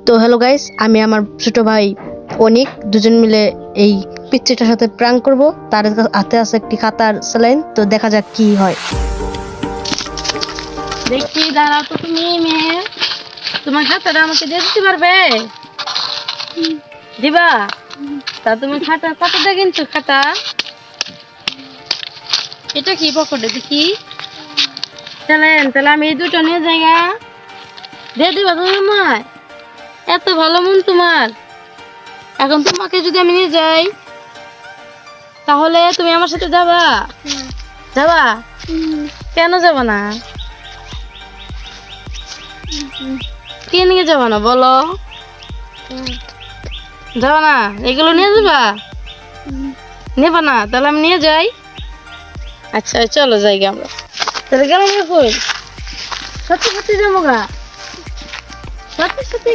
তো hello guys, আমি আমার ছোট ভাই অনিক দুজন মিলে এই পিচ্চিটার সাথে প্র্যাঙ্ক করব। তার হাতে আছে একটি খাতার স্যালাইন, তো দেখা যাক কি হয়। দেখি দাঁড়াও তো, তুমি মেয়ে, তোমার খাতাটা আমাকে দিয়ে দিতে পারবে? দিবা? তা তুমি খাতা কতটা কিনছো খাতা? এটা কি পকেটে দেখি? তাহলে আমি এই দুটো নিয়ে যাইগা দিয়ে দিবা তুমি আমায়? এত ভালো মন তোমার। এখন তোমাকে যদি আমি নিয়ে যাই তাহলে তুমি আমার সাথে যাবা? যাবা? কেন যাবা না? কে নিয়ে যাবা না বলো? যাবা না? এগুলো নিয়ে যাবা? নেবা না? তাহলে আমি নিয়ে যাই। আচ্ছা চলো যাই গে আমরা। তাহলে গেলাম কই? সত্যি সত্যি যাবো গা? সত্যি সত্যি